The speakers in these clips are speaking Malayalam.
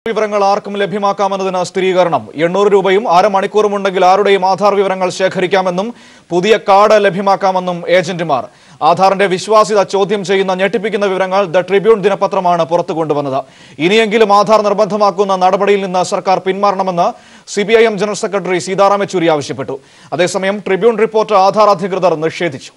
വിവരങ്ങൾ ആർക്കും ലഭ്യമാക്കാമെന്നതിന് സ്ഥിരീകരണം 800 രൂപയും അരമണിക്കൂറും ഉണ്ടെങ്കിൽ ആരുടെയും ആധാർ വിവരങ്ങൾ ശേഖരിക്കാമെന്നും പുതിയ കാർഡ് ലഭ്യമാക്കാമെന്നും ഏജന്റുമാർ. ആധാറിന്റെ വിശ്വാസ്യത ചോദ്യം ചെയ്യുന്ന ഞെട്ടിപ്പിക്കുന്ന വിവരങ്ങൾ ദ ട്രിബ്യൂൺ ദിനപത്രമാണ് പുറത്തുകൊണ്ടുവന്നത്. ഇനിയെങ്കിലും ആധാർ നിർബന്ധമാക്കുന്ന നടപടിയിൽ നിന്ന് സർക്കാർ പിന്മാറണമെന്ന് CPIM general secretary Sitaram Yechury ആവശ്യപ്പെട്ടു. അതേസമയം ട്രിബ്യൂൺ റിപ്പോർട്ട് ആധാർ അധികൃതർ നിഷേധിച്ചു.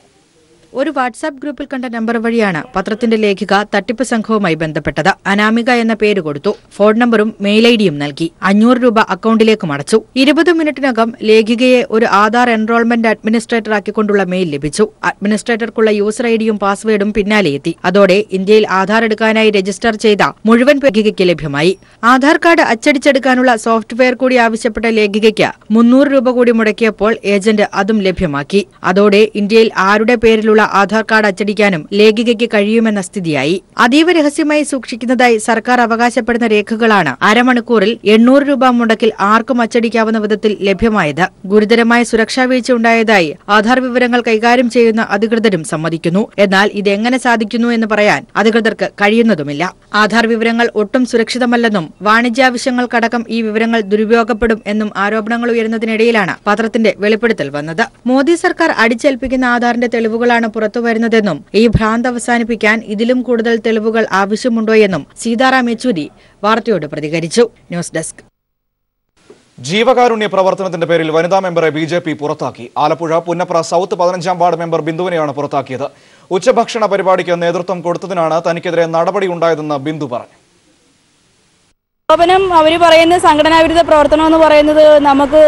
ഒരു വാട്സാപ്പ് ഗ്രൂപ്പിൽ കണ്ട നമ്പർ വഴിയാണ് പത്രത്തിന്റെ ലേഖിക തട്ടിപ്പ് സംഘവുമായി ബന്ധപ്പെട്ടത്. അനാമിക എന്ന പേര് കൊടുത്തു. ഫോൺ നമ്പറും മെയിൽ ഐഡിയും നൽകി. 500 രൂപ അക്കൌണ്ടിലേക്ക് അടച്ചു. 20 മിനിറ്റിനകം ലേഖികയെ ഒരു ആധാർ എൻറോൾമെന്റ് അഡ്മിനിസ്ട്രേറ്റർ ആക്കിക്കൊണ്ടുള്ള മെയിൽ ലഭിച്ചു. അഡ്മിനിസ്ട്രേറ്റർക്കുള്ള യൂസർ ഐഡിയും പാസ്വേഡും പിന്നാലെ എത്തി. അതോടെ ഇന്ത്യയിൽ ആധാർ എടുക്കാനായി രജിസ്റ്റർ ചെയ്ത മുഴുവൻ ലേഖികയ്ക്ക് ലഭ്യമായി. ആധാർ കാർഡ് അച്ചടിച്ചെടുക്കാനുള്ള സോഫ്റ്റ്വെയർ കൂടി ആവശ്യപ്പെട്ട ലേഖികയ്ക്ക് 300 രൂപ കൂടി മുടക്കിയപ്പോൾ ഏജന്റ് അതും ലഭ്യമാക്കി. അതോടെ ഇന്ത്യയിൽ ആരുടെ പേരിലുള്ള ആധാർ കാർഡ് അച്ചടിക്കാനും ലേഖികയ്ക്ക് കഴിയുമെന്ന സ്ഥിതിയായി. അതീവ രഹസ്യമായി സൂക്ഷിക്കുന്നതായി സർക്കാർ അവകാശപ്പെടുന്ന രേഖകളാണ് അരമണിക്കൂറിൽ 800 രൂപ മുടക്കിൽ ആർക്കും അച്ചടിക്കാവുന്ന വിധത്തിൽ ലഭ്യമായത്. ഗുരുതരമായ സുരക്ഷാ വീഴ്ച ഉണ്ടായതായി ആധാർ വിവരങ്ങൾ കൈകാര്യം ചെയ്യുന്ന അധികൃതരും സമ്മതിക്കുന്നു. എന്നാൽ ഇതെങ്ങനെ സാധിക്കുന്നു എന്ന് പറയാൻ അധികൃതർക്ക് കഴിയുന്നതുമില്ല. ആധാർ വിവരങ്ങൾ ഒട്ടും സുരക്ഷിതമല്ലെന്നും വാണിജ്യാവശ്യങ്ങൾക്കടക്കം ഈ വിവരങ്ങൾ ദുരുപയോഗപ്പെടും എന്നും ആരോപണങ്ങൾ ഉയരുന്നതിനിടയിലാണ് പത്രത്തിന്റെ വെളിപ്പെടുത്തൽ വന്നത്. മോദി സർക്കാർ അടിച്ചേൽപ്പിക്കുന്ന ആധാറിന്റെ തെളിവുകളാണ് പുറത്തുവരുന്നതെന്നും ഈ ഭ്രാന്ത് അവസാനിപ്പിക്കാൻ ഇതിലും കൂടുതൽ തെളിവുകൾ ആവശ്യമുണ്ടോയെന്നും സീതാറാം യെച്ചൂരി വാർത്തയോട് പ്രതികരിച്ചു. News desk. ജീവകാരുണ്യ പ്രവർത്തനത്തിന്റെ പേരിൽ വനിതാ മെമ്പറെ BJP പുറത്താക്കി. ആലപ്പുഴ പുന്നപ്ര സൗത്ത് 15-ാം വാർഡ് മെമ്പർ ബിന്ദുവിനെയാണ് പുറത്താക്കിയത്. ഉച്ചഭക്ഷണ പരിപാടിക്ക് നേതൃത്വം കൊടുത്തതിനാണ് തനിക്കെതിരെ നടപടി ഉണ്ടായതെന്ന് ബിന്ദു പറഞ്ഞു. അവർ പറയുന്ന സംഘടനാവിരുദ്ധ പ്രവർത്തനം എന്ന് പറയുന്നത് നമുക്ക്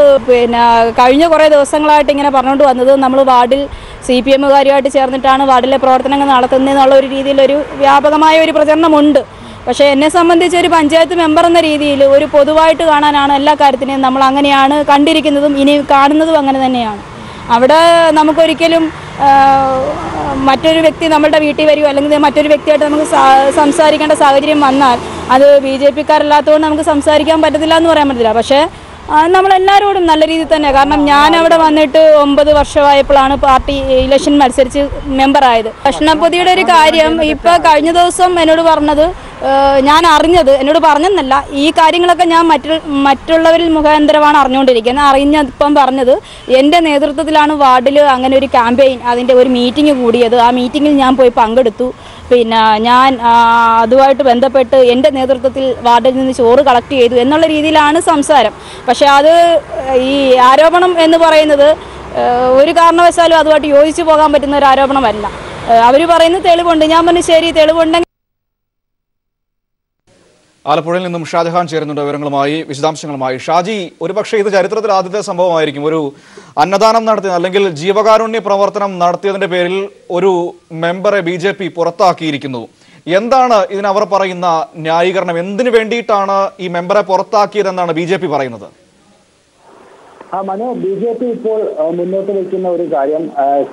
കഴിഞ്ഞ കുറേ ദിവസങ്ങളായിട്ട് ഇങ്ങനെ പറഞ്ഞുകൊണ്ട് വന്നത് നമ്മൾ വാർഡിൽ CPMകാരുമായിട്ട് ചേർന്നിട്ടാണ് വാർഡിലെ പ്രവർത്തനങ്ങൾ നടത്തുന്നതെന്നുള്ള ഒരു രീതിയിലൊരു വ്യാപകമായ ഒരു പ്രചരണമുണ്ട്. പക്ഷേ എന്നെ സംബന്ധിച്ച് ഒരു പഞ്ചായത്ത് മെമ്പർ എന്ന രീതിയിൽ ഒരു പൊതുവായിട്ട് കാണാനാണ് എല്ലാ കാര്യത്തിനെയും നമ്മൾ അങ്ങനെയാണ് കണ്ടിരിക്കുന്നതും ഇനി കാണുന്നതും അങ്ങനെ തന്നെയാണ്. അവിടെ നമുക്കൊരിക്കലും മറ്റൊരു വ്യക്തി നമ്മളുടെ വീട്ടിൽ വരുമോ അല്ലെങ്കിൽ മറ്റൊരു വ്യക്തിയായിട്ട് നമുക്ക് സംസാരിക്കേണ്ട സാഹചര്യം വന്നാൽ അത് BJPക്കാരല്ലാത്തതുകൊണ്ട് നമുക്ക് സംസാരിക്കാൻ പറ്റത്തില്ല എന്ന് പറയാൻ പറ്റില്ല. പക്ഷേ നമ്മളെല്ലാവരോടും നല്ല രീതിയിൽ തന്നെ, കാരണം ഞാൻ അവിടെ വന്നിട്ട് 9 വർഷമായപ്പോഴാണ് പാർട്ടി ഇലക്ഷൻ മത്സരിച്ച് മെമ്പറായത്. ഭക്ഷണപ്പൊതിയുടെ ഒരു കാര്യം ഇപ്പോൾ കഴിഞ്ഞ ദിവസം എന്നോട് പറഞ്ഞത്, ഞാൻ അറിഞ്ഞത്, എന്നോട് പറഞ്ഞെന്നല്ല, ഈ കാര്യങ്ങളൊക്കെ ഞാൻ മറ്റുള്ളവരിൽ മുഖാന്തരമാണ് അറിഞ്ഞുകൊണ്ടിരിക്കുന്നത്. അറിഞ്ഞപ്പം പറഞ്ഞത് എൻ്റെ നേതൃത്വത്തിലാണ് വാർഡിൽ അങ്ങനെ ഒരു ക്യാമ്പയിൻ, അതിൻ്റെ ഒരു മീറ്റിംഗ് കൂടിയത്. ആ മീറ്റിങ്ങിൽ ഞാൻ പോയി പങ്കെടുത്തു. പിന്നെ ഞാൻ അതുമായിട്ട് ബന്ധപ്പെട്ട് എൻ്റെ നേതൃത്വത്തിൽ വാർഡിൽ നിന്ന് ചോറ് കളക്ട് ചെയ്തു എന്നുള്ള രീതിയിലാണ് സംസാരം. പക്ഷേ അത് ഈ ആരോപണം എന്ന് പറയുന്നത് ഒരു കാരണവശാലും അതുമായിട്ട് യോജിച്ചു പോകാൻ പറ്റുന്ന ഒരു ആരോപണമല്ല. അവർ പറയുന്ന തെളിവുണ്ട്. ഞാൻ പറഞ്ഞു ശരി, തെളിവുണ്ടെങ്കിൽ. ആലപ്പുഴയിൽ നിന്നും ഷാജഹാൻ ചേരുന്നുണ്ട് വിവരങ്ങളുമായി, വിശദാംശങ്ങളുമായി. ഷാജി, ഒരുപക്ഷെ ഇത് ചരിത്രത്തിൽ ആദ്യത്തെ സംഭവമായിരിക്കും. ഒരു അന്നദാനം നടത്തിയ അല്ലെങ്കിൽ ജീവകാരുണ്യ പ്രവർത്തനം നടത്തിയതിന്റെ പേരിൽ ഒരു മെമ്പറെ BJP പുറത്താക്കിയിരിക്കുന്നു. എന്താണ് ഇതിനവർ പറയുന്ന ന്യായീകരണം? എന്തിനു വേണ്ടിയിട്ടാണ് ഈ മെമ്പറെ പുറത്താക്കിയതെന്നാണ് BJP പറയുന്നത്? മനു, BJP ഇപ്പോൾ മുന്നോട്ട് വയ്ക്കുന്ന ഒരു കാര്യം,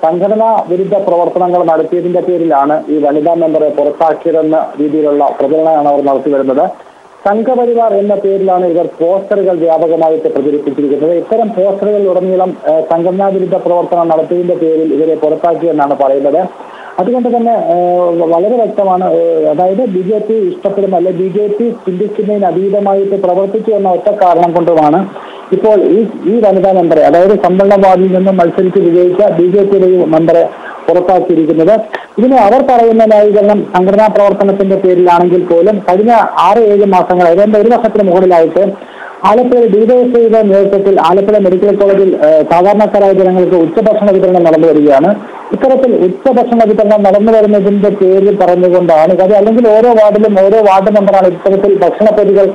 സംഘടനാ വിരുദ്ധ പ്രവർത്തനങ്ങൾ നടത്തിയതിന്റെ പേരിലാണ് ഈ വനിതാ മെമ്പറെ പുറത്താക്കിയതെന്ന രീതിയിലുള്ള പ്രചരണമാണ് അവർ നടത്തി വരുന്നത്. സംഘപരിവാർ എന്ന പേരിലാണ് ഇവർ പോസ്റ്ററുകൾ വ്യാപകമായിട്ട് പ്രചരിപ്പിച്ചിരിക്കുന്നത്. ഇത്തരം പോസ്റ്ററുകളിൽ ഉടനീളം സംഘടനാ വിരുദ്ധ പ്രവർത്തനം നടത്തിയതിന്റെ പേരിൽ ഇവരെ പുറത്താക്കിയെന്നാണ് പറയുന്നത്. അതുകൊണ്ട് തന്നെ വളരെ വ്യക്തമാണ്, അതായത് BJP ഇഷ്ടപ്പെടുന്ന അല്ലെ BJP ചിന്തിക്കുന്നതിന് അതീതമായിട്ട് പ്രവർത്തിച്ചു എന്ന ഒറ്റ കാരണം കൊണ്ടുമാണ് ഇപ്പോൾ ഈ വനിതാ മെമ്പറെ, അതായത് സംവരണ വാർഡിൽ നിന്നും മത്സരിച്ച് വിജയിച്ച BJPയുടെ മെമ്പറെ പുറത്താക്കിയിരിക്കുന്നത്. ഇതിന് അവർ പറയുന്ന ന്യായീകരണം സംഘടനാ പ്രവർത്തനത്തിന്റെ പേരിലാണെങ്കിൽ പോലും കഴിഞ്ഞ 6-7 മാസങ്ങൾ, ഏതാണ്ട് 1 വർഷത്തിന് മുകളിലായിട്ട് ആലപ്പുഴ DYFIയുടെ നേതൃത്വത്തിൽ ആലപ്പുഴ മെഡിക്കൽ കോളേജിൽ സാധാരണക്കാരായ ജനങ്ങൾക്ക് ഉച്ചഭക്ഷണ വിതരണം നടന്നു വരികയാണ്. ഇത്തരത്തിൽ ഉച്ചഭക്ഷണ വിതരണം നടന്നു വരുന്നതിന്റെ പേരിൽ പറഞ്ഞുകൊണ്ടാണ് കാര്യം, അല്ലെങ്കിൽ ഓരോ വാർഡിലും ഓരോ വാർഡ് മെമ്പറാണ് ഇത്തരത്തിൽ ഭക്ഷണപ്പൊതികൾ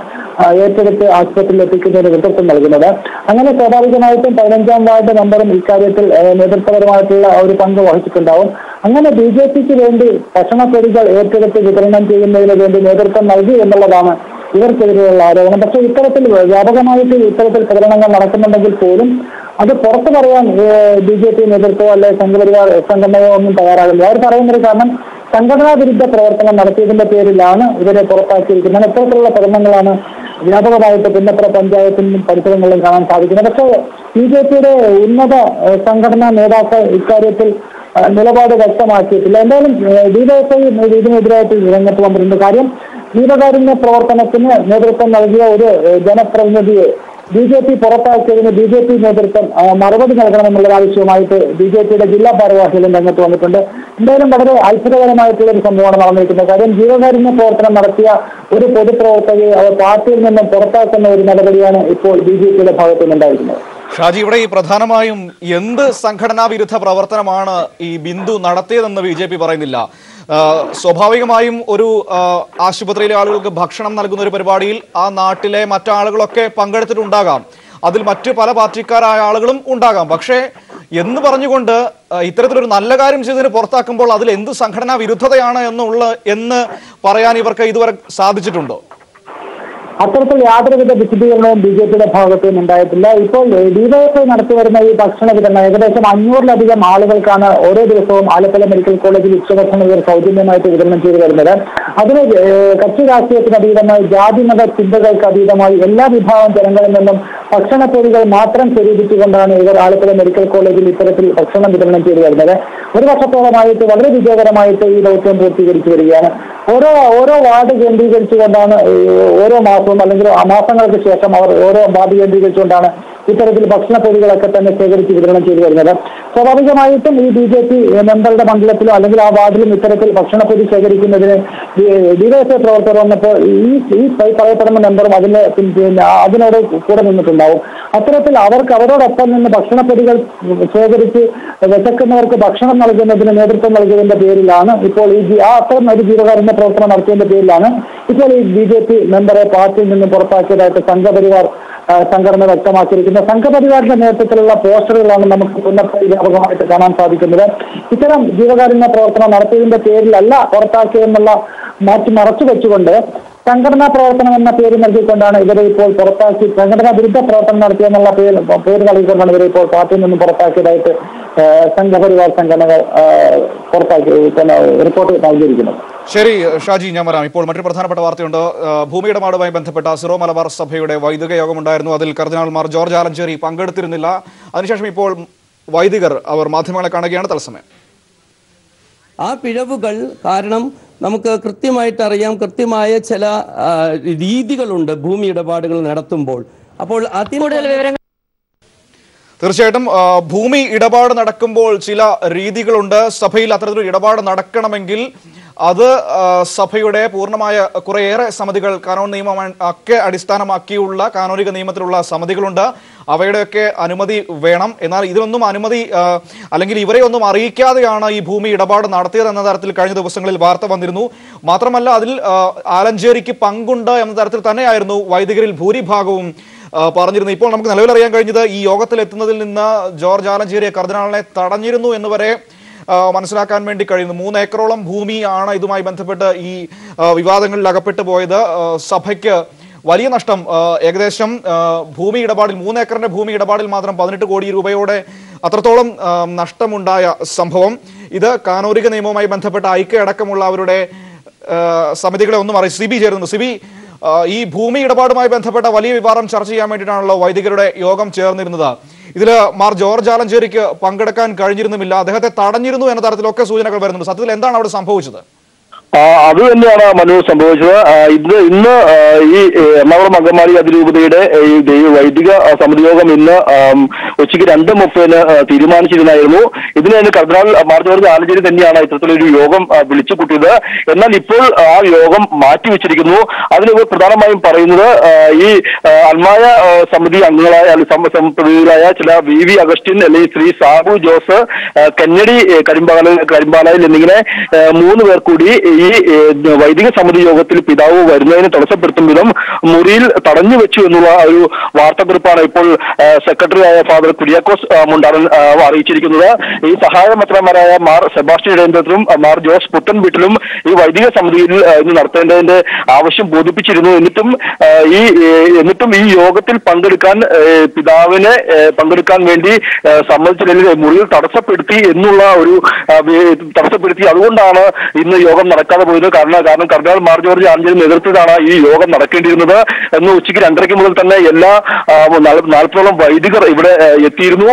ഏറ്റെടുത്ത് ആശുപത്രിയിൽ എത്തിക്കുന്നതിന് നേതൃത്വം നൽകുന്നത്. അങ്ങനെ സ്വാഭാവികമായിട്ടും 15-ാം വാർഡ് മെമ്പറും ഇക്കാര്യത്തിൽ നേതൃത്വപരമായിട്ടുള്ള ഒരു പങ്ക് വഹിച്ചിട്ടുണ്ടാവും. അങ്ങനെ BJPക്ക് വേണ്ടി ഭക്ഷണപ്പൊതികൾ ഏറ്റെടുത്ത് വിതരണം ചെയ്യുന്നതിന് വേണ്ടി നേതൃത്വം നൽകി എന്നുള്ളതാണ് ഇവർക്കെതിരെയുള്ള ആരോപണം. പക്ഷേ ഇത്തരത്തിൽ വ്യാപകമായിട്ട് ഇത്തരത്തിൽ പ്രകടനങ്ങൾ നടക്കുന്നുണ്ടെങ്കിൽ പോലും അത് പുറത്തു പറയാൻ BJP നേതൃത്വമോ അല്ലെ സംഘപരിവാർ സംഘടനയോ ഒന്നും തയ്യാറാകുന്നില്ല. അവർ പറയുന്നൊരു കാരണം സംഘടനാ വിരുദ്ധ പ്രവർത്തനം നടത്തിയതിന്റെ പേരിലാണ് ഇവരെ പുറത്താക്കിയിരിക്കുന്നത്. ഇത്തരത്തിലുള്ള പ്രകടനങ്ങളാണ് വ്യാപകമായിട്ട് പുന്നപ്ര പഞ്ചായത്തിലും പരിസരങ്ങളിലും കാണാൻ സാധിക്കുന്നത്. പക്ഷേ BJPയുടെ ഉന്നത സംഘടനാ നേതാക്കൾ ഇക്കാര്യത്തിൽ നിലപാട് വ്യക്തമാക്കിയിട്ടില്ല. എന്തായാലും DYFI ഇതിനെതിരായിട്ട് രംഗത്ത് വന്നിട്ടുണ്ട്. കാര്യം ജീവകാരുണ്യ പ്രവർത്തനത്തിന് നേതൃത്വം നൽകിയ ഒരു ജനപ്രതിനിധിയെ BJP പുറത്താക്കിയതിന് BJP നേതൃത്വം മറുപടി നൽകണമെന്നുള്ള ആവശ്യവുമായിട്ട് BJPയുടെ ജില്ലാ ഭാരവാഹികളും രംഗത്ത് വന്നിട്ടുണ്ട്. എന്തായാലും വളരെ അത്ഭുതകരമായിട്ടുള്ള ഒരു സംഭവമാണ് നടന്നിരിക്കുന്നത്. കാര്യം ജീവകാരുണ്യ പ്രവർത്തനം നടത്തിയ ഒരു പൊതുപ്രവർത്തകയെ അവർ പാർട്ടിയിൽ നിന്നും പുറത്താക്കുന്ന ഒരു നടപടിയാണ് ഇപ്പോൾ BJPയുടെ ഭാഗത്തു നിന്നുണ്ടായിരിക്കുന്നത്. ഷാജി, ഇവിടെ ഈ പ്രധാനമായും എന്ത് സംഘടനാ വിരുദ്ധ പ്രവർത്തനമാണ് ഈ ബിന്ദു നടത്തിയതെന്ന് BJP പറയുന്നില്ല. സ്വാഭാവികമായും ഒരു ആശുപത്രിയിലെ ആളുകൾക്ക് ഭക്ഷണം നൽകുന്ന ഒരു പരിപാടിയിൽ ആ നാട്ടിലെ മറ്റാളുകളൊക്കെ പങ്കെടുത്തിട്ടുണ്ടാകാം. അതിൽ മറ്റു പല പാർട്ടിക്കാരായ ആളുകളും ഉണ്ടാകാം. പക്ഷേ എന്ന് പറഞ്ഞുകൊണ്ട് ഇത്തരത്തിലൊരു നല്ല കാര്യം ചെയ്തതിന് പുറത്താക്കുമ്പോൾ അതിൽ എന്ത് സംഘടനാ വിരുദ്ധതയാണ് എന്ന് പറയാൻ ഇവർക്ക് ഇതുവരെ സാധിച്ചിട്ടുണ്ടോ? അത്തരത്തിൽ യാതൊരുവിധ വിശദീകരണവും BJPയുടെ ഭാഗത്തു നിന്നുണ്ടായിട്ടില്ല. ഇപ്പോൾ DYFI നടത്തിവരുന്ന ഈ ഭക്ഷണ വിതരണം ഏകദേശം 500-ലധികം ആളുകൾക്കാണ് ഓരോ ദിവസവും ആലപ്പുഴ മെഡിക്കൽ കോളേജിൽ ഉച്ചഭക്ഷണം ഇവർ സൗജന്യമായിട്ട് വിതരണം ചെയ്തു വരുന്നത്. അതിന് കക്ഷി രാഷ്ട്രീയത്തിന് അതീതമായി ജാതിമത ചിന്തകൾക്ക് അതീതമായി എല്ലാ വിഭാഗം ജനങ്ങളിൽ നിന്നും ഭക്ഷണപ്പൊടികൾ മാത്രം സ്വരൂപിച്ചുകൊണ്ടാണ് ഇവർ ആലപ്പുഴ മെഡിക്കൽ കോളേജിൽ ഇത്തരത്തിൽ ഭക്ഷണം വിതരണം ചെയ്തു വരുന്നത്. ഒരു വർഷത്തോളമായിട്ട് വളരെ വിജയകരമായിട്ട് ഈ ദൗത്യം പൂർത്തീകരിച്ചു വരികയാണ്. ഓരോ വാർഡ് കേന്ദ്രീകരിച്ചുകൊണ്ടാണ് ഓരോ മാസവും അല്ലെങ്കിൽ മാസങ്ങൾക്ക് ശേഷം അവർ ഓരോ വാർഡ് കേന്ദ്രീകരിച്ചുകൊണ്ടാണ് ഇത്തരത്തിൽ ഭക്ഷണപ്പൊടികളൊക്കെ തന്നെ ശേഖരിച്ച് വിതരണം ചെയ്തു വരുന്നത്. സ്വാഭാവികമായിട്ടും ഈ BJP മെമ്പറുടെ മണ്ഡലത്തിലോ അല്ലെങ്കിൽ ആ വാർഡിലും ഇത്തരത്തിൽ ഭക്ഷണപ്പൊടി ശേഖരിക്കുന്നതിന് DYFI പ്രവർത്തകർ വന്നപ്പോൾ ഈ പറയപ്പെടുന്ന മെമ്പറും അതിനോട് കൂടെ നിന്നിട്ടുണ്ടാവും. അത്തരത്തിൽ അവരോടൊപ്പം നിന്ന് ഭക്ഷണപ്പൊടികൾ ശേഖരിച്ച് വിശക്കുന്നവർക്ക് ഭക്ഷണം നൽകുന്നതിന് നേതൃത്വം നൽകിയതിന്റെ പേരിലാണ് ഇപ്പോൾ അത്തരം ഒരു ജീവകാരുണ്യ പ്രവർത്തനം നടത്തിയതിന്റെ പേരിലാണ് ഇപ്പോൾ ഈ BJP മെമ്പറെ പാർട്ടിയിൽ നിന്ന് പുറത്താക്കിയതായിട്ട് സംഘപരിവാർ സംഘടന വ്യക്തമാക്കിയിരിക്കുന്നത്. സംഘപരിവാറിന്റെ നേതൃത്വത്തിലുള്ള പോസ്റ്ററുകളാണ് നമുക്ക് പുനഃ വ്യാപകമായിട്ട് കാണാൻ സാധിക്കുന്നത്. ഇത്തരം ജീവകാരുണ്യ പ്രവർത്തനം നടത്തിയതിന്റെ പേരിലല്ല പുറത്താക്കിയതെന്നുള്ള മറച്ചു വെച്ചുകൊണ്ട് സംഘടനാ പ്രവർത്തനം എന്ന പേര് നൽകിക്കൊണ്ടാണ് ഇവരെ ഇപ്പോൾ പുറത്താക്കി സംഘടനാ വിരുദ്ധ പ്രവർത്തനം നടത്തിയെന്നുള്ള പേര് നൽകിക്കൊണ്ടാണ് ഇവരെ ഇപ്പോൾ പാർട്ടിയിൽ നിന്നും പുറത്താക്കിയതായിട്ട് സംഘപരിവാർ സംഘടനകൾ പുറത്താക്കി റിപ്പോർട്ട് നൽകിയിരിക്കുന്നത്. ശരി ഷാജി, ഞാൻ വരാം. ഇപ്പോൾ മറ്റൊരു പ്രധാനപ്പെട്ട വാർത്തയുണ്ട്. ഭൂമി ഇടപാടുമായി ബന്ധപ്പെട്ട സിറോ മലബാർ സഭയുടെ വൈദിക യോഗമുണ്ടായിരുന്നു. അതിൽ കർദിനാൾമാർ ജോർജ് ആലഞ്ചേരി പങ്കെടുത്തിരുന്നില്ല. അതിനുശേഷം ഇപ്പോൾ വൈദികർ അവർ മാധ്യമങ്ങളെ കാണുകയാണ്. തത്സമയം ആ പിഴവുകൾ കാരണം നമുക്ക് കൃത്യമായിട്ട് അറിയാം, കൃത്യമായ ചില രീതികളുണ്ട് ഭൂമി ഇടപാടുകൾ നടത്തുമ്പോൾ. അപ്പോൾ കൂടുതൽ വിവരങ്ങൾ തീർച്ചയായിട്ടും ഭൂമി ഇടപാട് നടക്കുമ്പോൾ ചില രീതികളുണ്ട്. സഭയിൽ അത്തരത്തിലൊരു ഇടപാട് നടക്കണമെങ്കിൽ അത് സഭയുടെ പൂർണ്ണമായ കുറേയേറെ സമിതികൾ കാനോൻ നിയമം ഒക്കെ അടിസ്ഥാനമാക്കിയുള്ള കാനോനിക നിയമത്തിലുള്ള സമിതികളുണ്ട്. അവയുടെയൊക്കെ അനുമതി വേണം. എന്നാൽ ഇതിനൊന്നും അനുമതി അല്ലെങ്കിൽ ഇവരെ ഒന്നും അറിയിക്കാതെയാണ് ഈ ഭൂമി ഇടപാട് നടത്തിയത് എന്ന തരത്തിൽ കഴിഞ്ഞ ദിവസങ്ങളിൽ വാർത്ത വന്നിരുന്നു. മാത്രമല്ല അതിൽ ആലഞ്ചേരിക്ക് പങ്കുണ്ട് എന്ന തരത്തിൽ തന്നെയായിരുന്നു വൈദികരിൽ ഭൂരിഭാഗവും പറഞ്ഞിരുന്നു. ഇപ്പോൾ നമുക്ക് നിലവിൽ അറിയാൻ കഴിഞ്ഞത് ഈ യോഗത്തിൽ എത്തുന്നതിൽ നിന്ന് ജോർജ് ആലഞ്ചേരി കർദിനാളിനെ തടഞ്ഞിരുന്നു എന്ന് വരെ മനസ്സിലാക്കാൻ വേണ്ടി കഴിയുന്നു. 3 ഏക്കറോളം ഭൂമിയാണ് ഇതുമായി ബന്ധപ്പെട്ട് ഈ വിവാദങ്ങളിൽ അകപ്പെട്ടു പോയത്. സഭയ്ക്ക് വലിയ നഷ്ടം, ഏകദേശം ഭൂമി ഇടപാടിൽ 3 ഏക്കറിന്റെ ഭൂമി ഇടപാടിൽ മാത്രം 18 കോടി രൂപയോടെ അത്രത്തോളം നഷ്ടമുണ്ടായ സംഭവം. ഇത് കാനോനിക നിയമവുമായി ബന്ധപ്പെട്ട ഐക്യ അടക്കമുള്ള അവരുടെ സമിതികളെ ഒന്നും അറിയിച്ചു. സിബി ചേരുന്നു. സിബി, ഈ ഭൂമി ഇടപാടുമായി ബന്ധപ്പെട്ട വലിയ വിവാദം ചർച്ച ചെയ്യാൻ വേണ്ടിയിട്ടാണല്ലോ വൈദികരുടെ യോഗം ചേർന്നിരുന്നത്. ഇതിൽ മാർ ജോർജ് ആലഞ്ചേരിക്ക് പങ്കെടുക്കാൻ കഴിഞ്ഞിരുന്നുമില്ല, അദ്ദേഹത്തെ തടഞ്ഞിരുന്നു എന്ന തരത്തിലൊക്കെ സൂചനകൾ വരുന്നുണ്ട്. സത്യത്തിൽ എന്താണ് അവിടെ സംഭവിച്ചത്? അത് തന്നെയാണ് മനു സംഭവിച്ചത്. ഇന്ന് ഈ എറണാകുളം അങ്കമാലി അതിരൂപതയുടെ ഈ വൈദിക സമിതി യോഗം ഇന്ന് ഉച്ചയ്ക്ക് 2:30 തീരുമാനിച്ചിരുന്നായിരുന്നു. ഇതിന് തന്നെ കർദിനാൾ മാർ ജോർജ് ആലഞ്ചേരി തന്നെയാണ് ഇത്തരത്തിലൊരു യോഗം വിളിച്ചു കൂട്ടിയത്. എന്നാൽ ഇപ്പോൾ ആ യോഗം മാറ്റിവെച്ചിരിക്കുന്നു. അതിന് പ്രധാനമായും പറയുന്നത് ഈ അൽമായ സമിതി അംഗങ്ങളായ പ്രതിനിധികളായ ചില VV അഗസ്റ്റിൻ അല്ലെങ്കിൽ ശ്രീ സാബു ജോസ്, കന്നഡി കരിമ്പാലയിൽ എന്നിങ്ങനെ 3 പേർ കൂടി ഈ വൈദിക സമിതി യോഗത്തിൽ പിതാവ് വരുന്നതിന് തടസ്സപ്പെടുത്തും വിധം മുറിയിൽ തടഞ്ഞു വെച്ചു എന്നുള്ള ഒരു വാർത്താക്കുറിപ്പാണ് ഇപ്പോൾ സെക്രട്ടറിയായ ഫാദർ കുര്യാക്കോസ് മുണ്ടാടൻ അറിയിച്ചിരിക്കുന്നത്. ഈ സഹായ മെത്രാന്മാരായ മാർ സെബാസ്റ്റ്യൻ ഇടയന്ത്രത്തിലും മാർ ജോസ് പുത്തൻവീട്ടിലും ഈ വൈദിക സമിതിയിൽ ഇന്ന് നടത്തേണ്ടതിന്റെ ആവശ്യം ബോധിപ്പിച്ചിരുന്നു. എന്നിട്ടും ഈ യോഗത്തിൽ പിതാവിനെ പങ്കെടുക്കാൻ വേണ്ടി സമ്മതിച്ചില്ലെങ്കിൽ മുറിയിൽ തടസ്സപ്പെടുത്തി അതുകൊണ്ടാണ് ഇന്ന് യോഗം നടക്കുന്നത്. നടക്കാതെ പോയത്. കാരണം കർദിനാൾ മാർ ജോർജ് ആലഞ്ചേരി നേതൃത്വത്തിലാണ് ഈ യോഗം നടക്കേണ്ടിയിരുന്നത് എന്ന് ഉച്ചയ്ക്ക് 2:30 മുതൽ തന്നെ എല്ലാ 40ഓളം വൈദികർ ഇവിടെ എത്തിയിരുന്നു.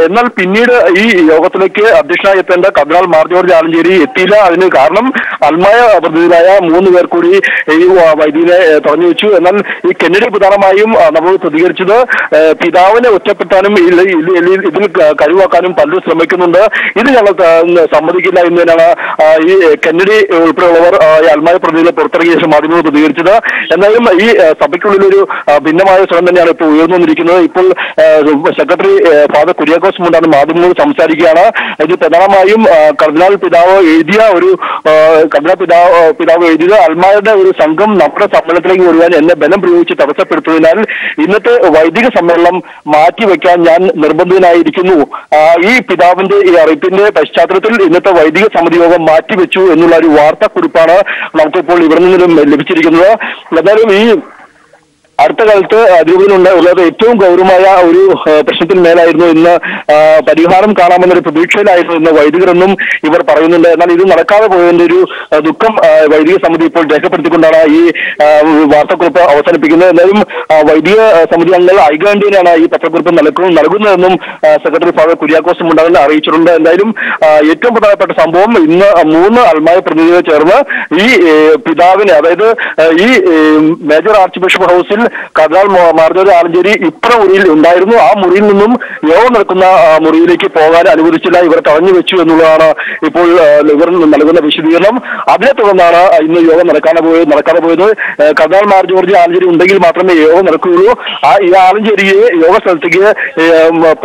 എന്നാൽ പിന്നീട് ഈ യോഗത്തിലേക്ക് അധ്യക്ഷനായി എത്തേണ്ട കർദിനാൾ മാർ ജോർജ് ആലഞ്ചേരി എത്തിയില്ല. അതിന് കാരണം അൽമായ പ്രതിനിധിയായ 3 പേർ കൂടി ഈ വൈദികനെ തടഞ്ഞു വെച്ചു. എന്നാൽ ഈ കെന്നഡി പ്രധാനമായും നമ്മൾ പ്രതികരിച്ചത് പിതാവിനെ ഒറ്റപ്പെടുത്താനും ഇതിൽ കഴിവാക്കാനും പലരും ശ്രമിക്കുന്നുണ്ട്. ഇത് ഞങ്ങൾ സമ്മതിക്കില്ല എന്ന് തന്നെയാണ് ഈ കെന്നഡി ഉൾപ്പെടെയുള്ളവർ അൽമായ പ്രതിനിധികളെ പുറത്തിറങ്ങിയ ശേഷം മാധ്യമങ്ങൾ പ്രതികരിച്ചത്. എന്തായാലും ഈ സഭയ്ക്കുള്ളിലൊരു ഭിന്നമായ സ്വരം തന്നെയാണ് ഇപ്പോൾ ഉയർന്നു വന്നിരിക്കുന്നത്. ഇപ്പോൾ സെക്രട്ടറി ഫാദർ കുര്യാക്കോസ് മുണ്ടാണ് മാധ്യമങ്ങളോട് സംസാരിക്കുകയാണ്. ഇത് പ്രധാനമായും കർദിനാൾ പിതാവ് എഴുതിയത് അൽമായരുടെ ഒരു സംഘം നമ്മുടെ സമ്മേളനത്തിലേക്ക് വരുവാൻ എന്നെ ബലം പ്രയോഗിച്ച് തടസ്സപ്പെടുത്തുന്നതിനാൽ ഇന്നത്തെ വൈദിക സമ്മേളനം മാറ്റിവെക്കാൻ ഞാൻ നിർബന്ധിതനായിരിക്കുന്നു. ഈ പിതാവിന്റെ ഈ അറിയിപ്പിന്റെ പശ്ചാത്തലത്തിൽ ഇന്നത്തെ വൈദിക സമിതി യോഗം മാറ്റിവെച്ചു എന്നുള്ള ഒരു വാർത്താക്കുറിപ്പാണ് നമുക്കിപ്പോൾ ഇവിടെ നിന്നും ലഭിച്ചിരിക്കുന്നത്. എന്തായാലും ഈ അടുത്ത കാലത്ത് അതിരൂപതയിലുള്ളത് ഏറ്റവും ഗൗരവമായ ഒരു പ്രശ്നത്തിന് മേലായിരുന്നു ഇന്ന് പരിഹാരം കാണാമെന്നൊരു പ്രതീക്ഷയിലായിരുന്നു ഇന്ന് വൈദികരെന്നും ഇവർ പറയുന്നുണ്ട്. എന്നാൽ ഇത് നടക്കാതെ പോയതിന്റെ ഒരു ദുഃഖം വൈദിക സമിതി ഇപ്പോൾ രേഖപ്പെടുത്തിക്കൊണ്ടാണ് ഈ വാർത്താക്കുറിപ്പ് അവസാനിപ്പിക്കുന്നത്. എന്തായാലും വൈദിക സമിതി അംഗങ്ങൾ ഐകകണ്ഠ്യേനയാണ് ഈ പത്രക്കുറിപ്പ് നൽകുന്നതെന്നും സെക്രട്ടറി ഫാദർ കുര്യാക്കോസ് മുണ്ടാകൽ അറിയിച്ചിട്ടുണ്ട്. എന്തായാലും ഏറ്റവും പ്രധാനപ്പെട്ട സംഭവം ഇന്ന് 3 അൽമായ പ്രതിനിധികൾ ചേർന്ന് ഈ പിതാവിനെ, അതായത് ഈ മേജർ ആർച്ച് ബിഷപ്പ് ഹൗസിൽ കർദിനാൾ മാർ ജോർജ് ആലഞ്ചേരി ഇപ്പുറ മുറിയിൽ ഉണ്ടായിരുന്നു. ആ മുറിയിൽ നിന്നും യോഗം നടക്കുന്ന മുറിയിലേക്ക് പോകാൻ അനുവദിച്ചില്ല. ഇവർ തടഞ്ഞു വെച്ചു എന്നുള്ളതാണ് ഇപ്പോൾ ഇവർ നൽകുന്ന വിശദീകരണം. അതിനെ തുടർന്നാണ് ഇന്ന് യോഗം നടക്കാതെ പോയത്. കർദിനാൾ മാർ ജോർജ് ആലഞ്ചേരി ഉണ്ടെങ്കിൽ മാത്രമേ യോഗം നടക്കുകയുള്ളൂ. ഈ ആലഞ്ചേരിയെ യോഗ സ്ഥലത്തേക്ക്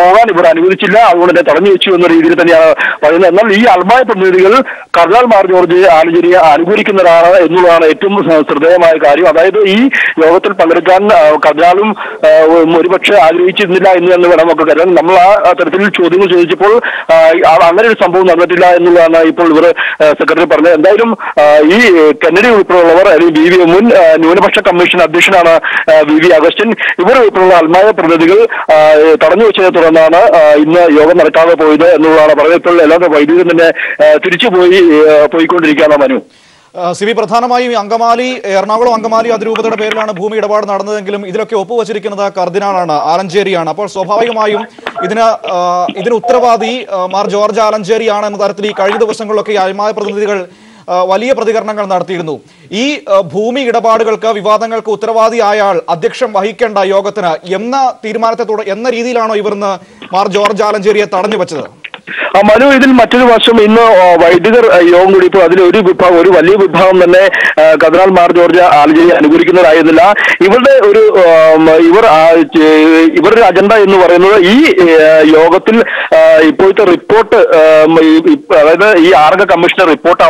പോകാൻ ഇവർ അനുവദിച്ചില്ല. അതുകൊണ്ട് തന്നെ തടഞ്ഞു വെച്ചു എന്ന രീതിയിൽ തന്നെയാണ് പറയുന്നത്. എന്നാൽ ഈ അൽമായ പ്രതിനിധികൾ കർദിനാൾ മാർ ജോർജ് ആലഞ്ചേരിയെ അനുകൂലിക്കുന്നവരാണ് എന്നുള്ളതാണ് ഏറ്റവും ശ്രദ്ധേയമായ കാര്യം. അതായത് ഈ യോഗത്തിൽ പങ്കെടുക്കാൻ കർദിനാളും ഒരുപക്ഷെ ആഗ്രഹിച്ചിരുന്നില്ല എന്ന് തന്നെ വേണം നമുക്ക് കരുതാൻ. നമ്മൾ ആ തരത്തിൽ ചോദ്യങ്ങൾ ചോദിച്ചപ്പോൾ അങ്ങനെ ഒരു സംഭവം നടന്നിട്ടില്ല എന്നുള്ളതാണ് ഇപ്പോൾ ഇവർ സെക്രട്ടറി പറഞ്ഞത്. എന്തായാലും ഈ കെന്നഡി ഉൾപ്പെടെയുള്ളവർ, അല്ലെങ്കിൽ BVM മുൻ ന്യൂനപക്ഷ കമ്മീഷൻ അധ്യക്ഷനാണ് VV അഗസ്റ്റിൻ, ഇവർ ഉൾപ്പെടെയുള്ള അൽമായ പ്രതിനിധികൾ തടഞ്ഞു വെച്ചതിനെ തുടർന്നാണ് ഇന്ന് യോഗം നടക്കാതെ പോയത് എന്നുള്ളതാണ് പറയുന്നത്. ഇപ്പോൾ എല്ലാ വൈദികരും തന്നെ തിരിച്ചു പോയിക്കൊണ്ടിരിക്കുകയാണ് മനു. സിബി, പ്രധാനമായും എറണാകുളം അങ്കമാലി അതിരൂപതയുടെ പേരിലാണ് ഭൂമി ഇടപാട് നടന്നതെങ്കിലും ഇതിലൊക്കെ ഒപ്പുവച്ചിരിക്കുന്നത് കർദിനാളാണ്, ആലഞ്ചേരിയാണ്. അപ്പോൾ സ്വാഭാവികമായും ഇതിന് ഉത്തരവാദി മാർ ജോർജ് ആലഞ്ചേരിയാണ് എന്ന തരത്തിൽ ഈ കഴിഞ്ഞ ദിവസങ്ങളിലൊക്കെ അൽമായ പ്രതിനിധികൾ വലിയ പ്രതികരണങ്ങൾ നടത്തിയിരുന്നു. ഈ ഭൂമി ഇടപാടുകൾക്ക്, വിവാദങ്ങൾക്ക് ഉത്തരവാദിയായ ആൾ അധ്യക്ഷം വഹിക്കേണ്ട യോഗത്തിന് എന്ന രീതിയിലാണോ ഇവർന്ന് മാർ ജോർജ് ആലഞ്ചേരിയെ തടഞ്ഞു വെച്ചത്? മനു, ഇതിൽ മറ്റൊരു വശം ഇന്ന് വൈദികർ യോഗം കൂടിയപ്പോൾ അതിൽ ഒരു വലിയ വിഭാഗം തന്നെ കർദിനാൾ മാർ ജോർജ് ആലഞ്ചേരി അനുകൂലിക്കുന്നതായിരുന്നില്ല. ഇവരുടെ അജണ്ട എന്ന് പറയുന്നത് ഈ യോഗത്തിൽ ഇപ്പോഴത്തെ റിപ്പോർട്ട്, അതായത് ഈ 6 കമ്മീഷണർ റിപ്പോർട്ട്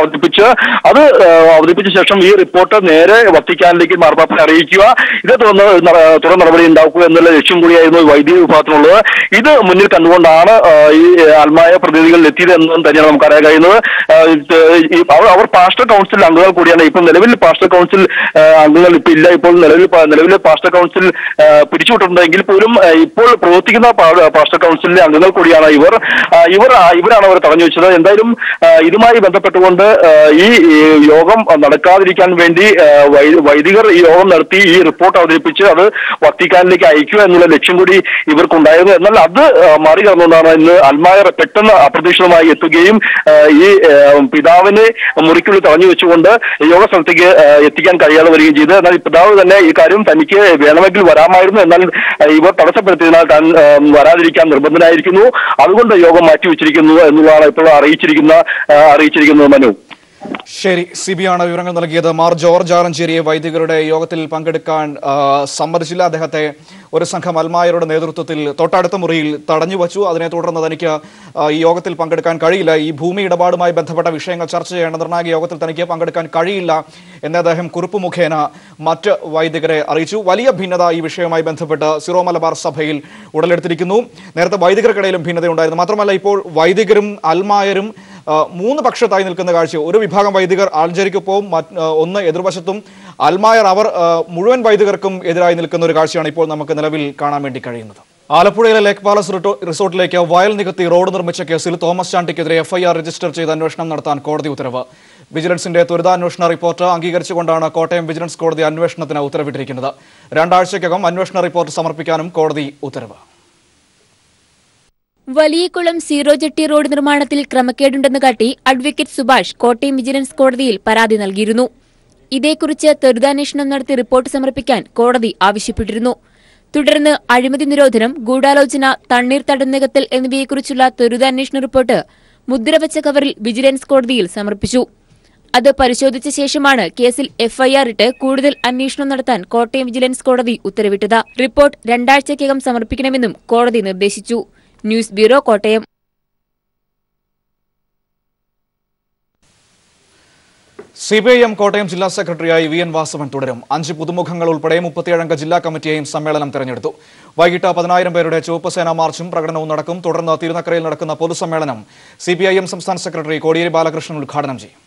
അവതരിപ്പിച്ച ശേഷം ഈ റിപ്പോർട്ട് നേരെ വത്തിക്കാനിലേക്ക് മാർപ്പാപ്പയെ അറിയിക്കുക, ഇതേ തുടർ നടപടി ഉണ്ടാക്കുക എന്നുള്ള ലക്ഷ്യം കൂടിയായിരുന്നു വൈദിക വിഭാഗത്തിനുള്ളത്. ഇത് മുന്നിൽ കണ്ടുകൊണ്ടാണ് ഈ അൽമായ പ്രതിനിധികൾ എത്തിയത് എന്നും തന്നെയാണ് നമുക്ക് അറിയാൻ കഴിയുന്നത്. അവർ പാസ്റ്റർ കൗൺസിൽ അംഗങ്ങൾ കൂടിയാണ്. ഇപ്പോൾ നിലവിൽ പാസ്റ്റർ കൗൺസിൽ അംഗങ്ങൾ ഇപ്പൊ ഇല്ല. ഇപ്പോൾ നിലവിലെ പാസ്റ്റർ കൗൺസിൽ പിരിച്ചുവിട്ടിട്ടുണ്ടെങ്കിൽ പോലും ഇപ്പോൾ പ്രവർത്തിക്കുന്ന പാസ്റ്റർ കൗൺസിലിലെ അംഗങ്ങൾ കൂടിയാണ് ഇവരാണ് അവർ തടഞ്ഞു വെച്ചത്. എന്തായാലും ഇതുമായി ബന്ധപ്പെട്ടുകൊണ്ട് ഈ യോഗം നടക്കാതിരിക്കാൻ വേണ്ടി വൈദികർ ഈ യോഗം നടത്തി ഈ റിപ്പോർട്ട് അവതരിപ്പിച്ച് അത് വത്തിക്കാനിലേക്ക് അയക്കുക എന്നുള്ള ലക്ഷ്യം കൂടി ഇവർക്കുണ്ടായിരുന്നു. എന്നാൽ അത് മറികടന്നുകൊണ്ടാണ് ഇന്ന് അൽമായ പെട്ടെന്ന് അപ്രതീക്ഷിതമായി എത്തുകയും ഈ പിതാവിനെ മുറിക്കുള്ളിൽ തടഞ്ഞു വെച്ചുകൊണ്ട് യോഗ സ്ഥലത്തേക്ക് എത്തിക്കാൻ കഴിയാതെ വരികയും ചെയ്തു. എന്നാൽ പിതാവ് തന്നെ ഈ കാര്യം തനിക്ക് വേണമെങ്കിൽ വരാമായിരുന്നു, എന്നാൽ ഇവർ തടസ്സപ്പെടുത്തിയതിനാൽ താൻ വരാതിരിക്കാൻ നിർബന്ധനായിരിക്കുന്നു, അതുകൊണ്ട് യോഗം മാറ്റിവെച്ചിരിക്കുന്നു എന്നുള്ളതാണ് ഇപ്പോൾ അറിയിച്ചിരിക്കുന്നത് മനു. ശരി, സിബിയാണ് വിവരങ്ങൾ നൽകിയത്. മാർ ജോർജ് ആലഞ്ചേരിയെ വൈദികരുടെ യോഗത്തിൽ പങ്കെടുക്കാൻ സമ്മതിച്ചില്ല. അദ്ദേഹത്തെ ഒരു സംഘം അൽമായരുടെ നേതൃത്വത്തിൽ തൊട്ടടുത്ത മുറിയിൽ തടഞ്ഞു വച്ചു. അതിനെ തുടർന്ന് തനിക്ക് ഈ യോഗത്തിൽ പങ്കെടുക്കാൻ കഴിയില്ല, ഈ ഭൂമി ഇടപാടുമായി ബന്ധപ്പെട്ട വിഷയങ്ങൾ ചർച്ച ചെയ്യേണ്ട നിർണായക യോഗത്തിൽ തനിക്ക് പങ്കെടുക്കാൻ കഴിയില്ല എന്ന് അദ്ദേഹം കുറിപ്പ് മുഖേന മറ്റ് വൈദികരെ അറിയിച്ചു. വലിയ ഭിന്നത ഈ വിഷയവുമായി ബന്ധപ്പെട്ട് സിറോ മലബാർ സഭയിൽ ഉടലെടുത്തിരിക്കുന്നു. നേരത്തെ വൈദികർക്കിടയിലും ഭിന്നതയുണ്ടായിരുന്നു. മാത്രമല്ല ഇപ്പോൾ വൈദികരും അൽമായരും 3 പക്ഷത്തായി നിൽക്കുന്ന കാഴ്ച. ഒരു വിഭാഗം വൈദികർ ആലഞ്ചേരിക്കൊപ്പവും ഒന്ന് എതിർവശത്തും, അൽമായർ അവർ മുഴുവൻ വൈദികർക്കും എതിരായി നിൽക്കുന്ന ഒരു കാഴ്ചയാണ് ഇപ്പോൾ നമുക്ക് നിലവിൽ കാണാൻ വേണ്ടി കഴിയുന്നത്. ആലപ്പുഴയിലെ ലേക്ക് പാലസ് റിസോർട്ടിലേക്ക് വയൽ നികത്തി റോഡ് നിർമ്മിച്ച കേസിൽ തോമസ് ചാണ്ടിക്കെതിരെ FIR രജിസ്റ്റർ ചെയ്ത് അന്വേഷണം നടത്താൻ കോടതി ഉത്തരവ്. വിജിലൻസിന്റെ ത്വരിതാന്വേഷണ റിപ്പോർട്ട് അംഗീകരിച്ചുകൊണ്ടാണ് കോട്ടയം വിജിലൻസ് കോടതി അന്വേഷണത്തിന് ഉത്തരവിട്ടിരിക്കുന്നത്. 2 ആഴ്ചയ്ക്കകം അന്വേഷണ റിപ്പോർട്ട് സമർപ്പിക്കാനും കോടതി ഉത്തരവ്. വലിയകുളം സീറോ ജെട്ടി റോഡ് നിർമ്മാണത്തിൽ ക്രമക്കേടുണ്ടെന്ന് കാട്ടി അഡ്വക്കേറ്റ് സുഭാഷ് കോട്ടയം വിജിലൻസ് കോടതിയിൽ പരാതി നൽകിയിരുന്നു. ഇതേക്കുറിച്ച് ത്വരിതാന്വേഷണം നടത്തി റിപ്പോർട്ട് സമർപ്പിക്കാൻ കോടതി ആവശ്യപ്പെട്ടിരുന്നു. തുടർന്ന് അഴിമതി നിരോധനം, ഗൂഢാലോചന, തണ്ണീർത്തടം നികത്തൽ എന്നിവയെക്കുറിച്ചുള്ള ത്വരിതാന്വേഷണ റിപ്പോർട്ട് മുദ്രവച്ച കവറിൽ വിജിലൻസ് കോടതിയിൽ സമർപ്പിച്ചു. അത് പരിശോധിച്ച ശേഷമാണ് കേസിൽ എഫ്ഐആർ ഇട്ട് കൂടുതൽ അന്വേഷണം നടത്താൻ കോട്ടയം വിജിലൻസ് കോടതി ഉത്തരവിട്ടത്. റിപ്പോർട്ട് 2 ആഴ്ചയ്ക്കകം സമർപ്പിക്കണമെന്നും കോടതി നിർദ്ദേശിച്ചു. News bureau, Kottayam. CPIM Kottayam ജില്ലാ സെക്രട്ടറിയായി VN വാസവൻ തുടരും. 5 പുതുമുഖങ്ങൾ ഉൾപ്പെടെ 37 അംഗ ജില്ലാ കമ്മിറ്റിയെയും സമ്മേളനം തെരഞ്ഞെടുത്തു. വൈകിട്ട് 10,000 പേരുടെ ചുവപ്പ് സേനാ മാർച്ചും പ്രകടനവും നടക്കും. തുടർന്ന് തിരുനക്കരയിൽ നടക്കുന്ന പൊതുസമ്മേളനം CPIM സംസ്ഥാന സെക്രട്ടറി കോടിയേരി ബാലകൃഷ്ണൻ ഉദ്ഘാടനം ചെയ്യും.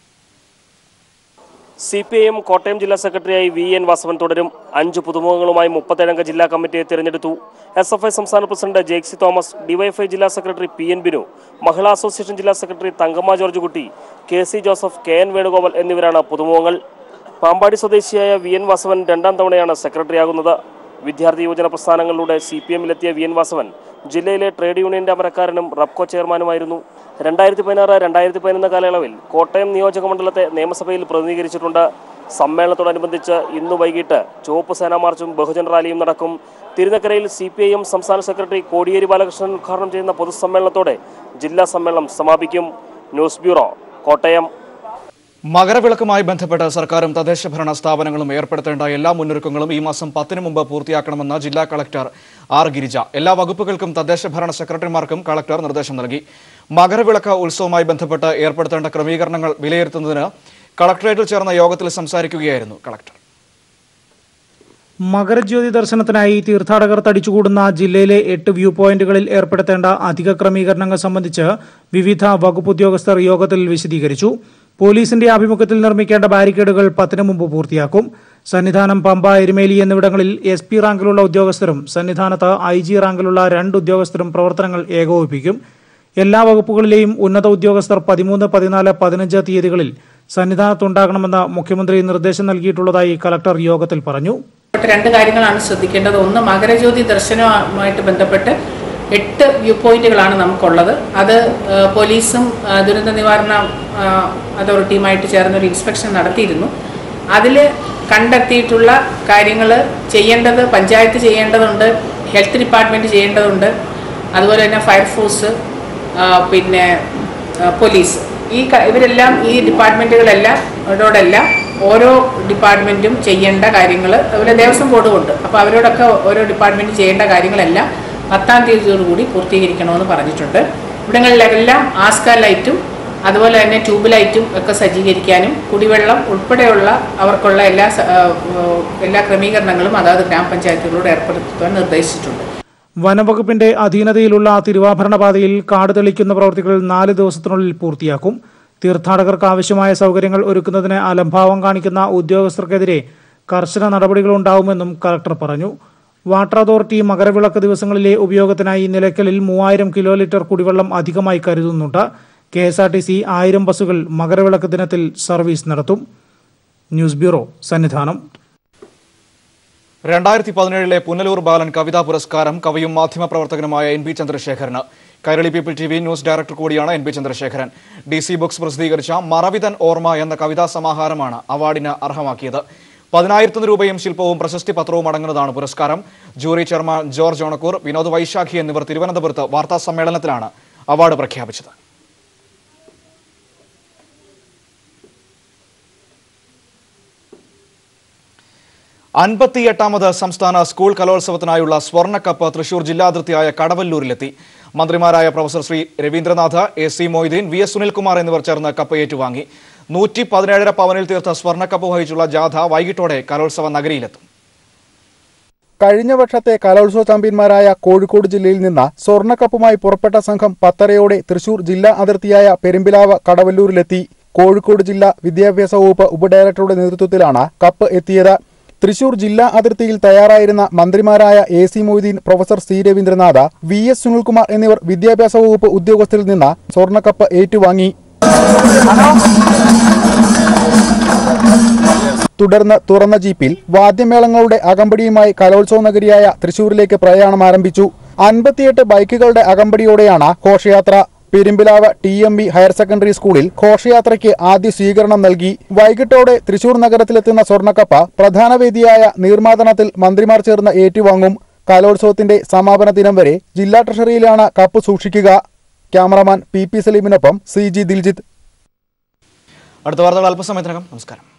CPIM കോട്ടയം ജില്ലാ സെക്രട്ടറിയായി VN വാസവൻ തുടരും. 5 പുതുമുഖങ്ങളുമായി 37 അംഗ ജില്ലാ കമ്മിറ്റിയെ തിരഞ്ഞെടുത്തു. SFI സംസ്ഥാന പ്രസിഡന്റ് ജെയ്ക്സി തോമസ്, DYFI ജില്ലാ സെക്രട്ടറി PN ബിനു, മഹിളാ അസോസിയേഷൻ ജില്ലാ സെക്രട്ടറി തങ്കമ്മ ജോർജ് കുട്ടി, KC ജോസഫ്, KN വേണുഗോപാൽ എന്നിവരാണ് പുതുമുഖങ്ങൾ. പാമ്പാടി സ്വദേശിയായ VN വാസവൻ 2ാം തവണയാണ് സെക്രട്ടറിയാകുന്നത്. വിദ്യാർത്ഥി യുവജന പ്രസ്ഥാനങ്ങളിലൂടെ CPIMലെത്തിയ VN വാസവൻ ജില്ലയിലെ ട്രേഡ് യൂണിയന്റെ അമരക്കാരനും റബ്കോ ചെയർമാനുമായിരുന്നു. 2016-2011 കാലയളവിൽ കോട്ടയം നിയോജക മണ്ഡലത്തെ നിയമസഭയിൽ പ്രതിനിധീകരിച്ചിട്ടുണ്ട്. സമ്മേളനത്തോടനുബന്ധിച്ച് ഇന്ന് വൈകിട്ട് ചുവപ്പ് സേനാ മാർച്ചും ബഹുജൻ റാലിയും നടക്കും. തിരുനക്കരയിൽ CPIM സംസ്ഥാന സെക്രട്ടറി കോടിയേരി ബാലകൃഷ്ണൻ ഉദ്ഘാടനം ചെയ്യുന്ന പൊതുസമ്മേളനത്തോടെ ജില്ലാ സമ്മേളനം സമാപിക്കും. News bureau, Kottayam. മകരവിളക്കുമായി ബന്ധപ്പെട്ട് സർക്കാരും തദ്ദേശഭരണ സ്ഥാപനങ്ങളും ഏർപ്പെടുത്തേണ്ട എല്ലാ മുന്നൊരുക്കങ്ങളും ഈ മാസം 10 മുമ്പ് പൂർത്തിയാക്കണമെന്ന് ജില്ലാ കളക്ടർ R. ഗിരിജ എല്ലാ വകുപ്പുകൾക്കും തദ്ദേശഭരണ സെക്രട്ടറിമാർക്കും കളക്ടർ നിർദ്ദേശം നൽകി. മകരവിളക്ക് ഉത്സവവുമായി ബന്ധപ്പെട്ട് ഏർപ്പെടുത്തേണ്ട ക്രമീകരണങ്ങൾ വിലയിരുത്തുന്നതിന് കളക്ടറേറ്റിൽ ചേർന്ന യോഗത്തിൽ സംസാരിക്കുകയായിരുന്നു കളക്ടർ. മകരജ്യോതി ദർശനത്തിനായി തീർത്ഥാടകർ തടിച്ചുകൂടുന്ന ജില്ലയിലെ 8 വ്യൂ പോയിന്റുകളിൽ ഏർപ്പെടുത്തേണ്ട അധിക ക്രമീകരണങ്ങൾ സംബന്ധിച്ച് വിവിധ വകുപ്പ് ഉദ്യോഗസ്ഥർ യോഗത്തിൽ വിശദീകരിച്ചു. പോലീസിന്റെ ആഭിമുഖ്യത്തിൽ നിർമ്മിക്കേണ്ട ബാരിക്കേഡുകൾ 10 മുമ്പ് പൂർത്തിയാക്കും. സന്നിധാനം, പമ്പ, എരുമേലി എന്നിവിടങ്ങളിൽ SP റാങ്കിലുള്ള ഉദ്യോഗസ്ഥരും സന്നിധാനത്ത് IG റാങ്കിലുള്ള 2 ഉദ്യോഗസ്ഥരും പ്രവർത്തനങ്ങൾ ഏകോപിപ്പിക്കും. എല്ലാ വകുപ്പുകളിലെയും ഉന്നത ഉദ്യോഗസ്ഥർ 13, 14, 15 തീയതികളിൽ സന്നിധാനത്തുണ്ടാകണമെന്ന് മുഖ്യമന്ത്രി നിർദ്ദേശം നൽകിയിട്ടുള്ളതായി കളക്ടർ യോഗത്തിൽ പറഞ്ഞു. 2 കാര്യങ്ങളാണ് ശ്രദ്ധിക്കേണ്ടത്. ഒന്ന്, മകരജ്യോതി ദർശനവുമായിട്ട് ബന്ധപ്പെട്ട് 8 വ്യൂ പോയിന്റുകളാണ് നമുക്കുള്ളത്. അത് പോലീസും ദുരന്ത നിവാരണ അതോറിറ്റിയുമായിട്ട് ചേർന്നൊരു ഇൻസ്പെക്ഷൻ നടത്തിയിരുന്നു. അതിൽ കണ്ടെത്തിയിട്ടുള്ള കാര്യങ്ങൾ ചെയ്യേണ്ടത് പഞ്ചായത്ത് ചെയ്യേണ്ടതുണ്ട്, ഹെൽത്ത് ഡിപ്പാർട്ട്മെൻറ്റ് ചെയ്യേണ്ടതുണ്ട്, അതുപോലെ തന്നെ ഫയർഫോഴ്സ്, പിന്നെ പോലീസ്, ഇവരെല്ലാം ഈ ഡിപ്പാർട്ട്മെൻറ്റുകളോടെല്ലാം ഓരോ ഡിപ്പാർട്ട്മെൻറ്റും ചെയ്യേണ്ട കാര്യങ്ങൾ, അതുപോലെ ദേവസ്വം ബോർഡും ഉണ്ട്. അപ്പോൾ അവരോടൊക്കെ ഓരോ ഡിപ്പാർട്ട്മെൻറ്റ് ചെയ്യേണ്ട കാര്യങ്ങളെല്ലാം 10-ാം തീയതിയോടുകൂടി പൂർത്തീകരിക്കണമെന്ന് പറഞ്ഞിട്ടുണ്ട്. ഇവിടങ്ങളിലെല്ലാം ആസ്ക ലൈറ്റും അതുപോലെ തന്നെ ട്യൂബ് ലൈറ്റും ഒക്കെ സജ്ജീകരിക്കാനും കുടിവെള്ളം ഉൾപ്പെടെയുള്ള അവർക്കുള്ള എല്ലാ ക്രമീകരണങ്ങളും അതാത് ഗ്രാമപഞ്ചായത്തുകളോട് ഏർപ്പെടുത്തുവാൻ നിർദ്ദേശിച്ചിട്ടുണ്ട്. വനംവകുപ്പിന്റെ അധീനതയിലുള്ള തിരുവാഭരണ പാതയിൽ കാട് തെളിക്കുന്ന പ്രവൃത്തികൾ 4 ദിവസത്തിനുള്ളിൽ പൂർത്തിയാക്കും. തീർത്ഥാടകർക്ക് ആവശ്യമായ സൗകര്യങ്ങൾ ഒരുക്കുന്നതിന് അലംഭാവം കാണിക്കുന്ന ഉദ്യോഗസ്ഥർക്കെതിരെ കർശന നടപടികളുണ്ടാവുമെന്നും കളക്ടർ പറഞ്ഞു. വാട്ടർ അതോറിറ്റി മകരവിളക്ക് ദിവസങ്ങളിലെ ഉപയോഗത്തിനായി നിലയ്ക്കലിൽ 3000 കിലോ ലിറ്റർ കുടിവെള്ളം അധികമായി കരുതുന്നുണ്ട്. KSRTC 1000 ബസ്സുകൾ മകരവിളക്ക് ദിനത്തിൽ സർവീസ് നടത്തും. News bureau, Sannidhanam. 2017 പുനലൂർ ബാലൻ കവിതാ പുരസ്കാരം കവിയും മാധ്യമപ്രവർത്തകനുമായ NP ചന്ദ്രശേഖരന്. Kairali people TV news director കൂടിയാണ് NP ചന്ദ്രശേഖരൻ. DC ബുക്സ് പ്രസിദ്ധീകരിച്ച മറവിതൻ ഓർമ്മ എന്ന കവിതാ സമാഹാരമാണ് അവാർഡിന് അർഹമാക്കിയത്. 10,000 രൂപയും ശില്പവും പ്രശസ്തി പത്രവും അടങ്ങുന്നതാണ് പുരസ്കാരം. Jury chairman George Onakkoor, Vinod Vaisakhi എന്നിവർ തിരുവനന്തപുരത്ത് വാർത്താ സമ്മേളനത്തിലാണ് അവാർഡ് പ്രഖ്യാപിച്ചത്. ാമത് സംസ്ഥാന സ്കൂൾ കലോത്സവത്തിനായുള്ള സ്വർണ്ണക്കപ്പ് തൃശൂർ ജില്ലാതിർത്തിയായ കടവല്ലൂരിലെത്തി. മന്ത്രിമാരായ professor Shri Raveendranath, AC Moideen, VS Sunilkumar എന്നിവർ ചേർന്ന് കപ്പ് ഏറ്റുവാങ്ങി. 117.5 പവനിൽ തീർത്ത സ്വർണ്ണക്കപ്പ് വഹിച്ചുള്ള ജാഥ വൈകിട്ടോടെ കലോത്സവ നഗരിയിലെത്തും. കഴിഞ്ഞ വർഷത്തെ കലോത്സവ ചാമ്പ്യന്മാരായ കോഴിക്കോട് ജില്ലയിൽ നിന്ന് സ്വർണ്ണക്കപ്പുമായി പുറപ്പെട്ട സംഘം 10:30 തൃശൂർ ജില്ലാ അതിർത്തിയായ പെരുമ്പിലാവ് കടവല്ലൂരിലെത്തി. കോഴിക്കോട് ജില്ലാ വിദ്യാഭ്യാസ വകുപ്പ് ഉപഡയറക്ടറുടെ നേതൃത്വത്തിലാണ് കപ്പ് എത്തിയത്. തൃശൂർ ജില്ലാ അതിർത്തിയിൽ തയ്യാറായിരുന്ന മന്ത്രിമാരായ AC Moideen, professor C Raveendranath, VS Sunilkumar എന്നിവർ വിദ്യാഭ്യാസ വകുപ്പ് ഉദ്യോഗസ്ഥരിൽ നിന്ന് സ്വർണ്ണക്കപ്പ് ഏറ്റുവാങ്ങി. തുടർന്ന് തുറന്ന ജീപ്പിൽ വാദ്യമേളങ്ങളുടെ അകമ്പടിയുമായി കലോത്സവ നഗരിയായ തൃശൂരിലേക്ക് പ്രയാണം ആരംഭിച്ചു. 58 ബൈക്കുകളുടെ അകമ്പടിയോടെയാണ് ഘോഷയാത്ര. പെരുമ്പിലാവ് TMB ഹയർ സെക്കൻഡറി സ്കൂളിൽ ഘോഷയാത്രയ്ക്ക് ആദ്യ സ്വീകരണം നൽകി. വൈകിട്ടോടെ തൃശൂർ നഗരത്തിലെത്തുന്ന സ്വർണ്ണക്കപ്പ പ്രധാന വേദിയായ നീർമാതണത്തിൽ മന്ത്രിമാർ ചേർന്ന് ഏറ്റുവാങ്ങും. കലോത്സവത്തിന്റെ സമാപന ദിനം വരെ ജില്ലാ ട്രഷറിയിലാണ് കപ്പ് സൂക്ഷിക്കുക. Cameraman PP സലീമിനൊപ്പം CG Diljith. അടുത്ത വാർത്തകൾ അല്പസമയത്തിനകം. നമസ്കാരം.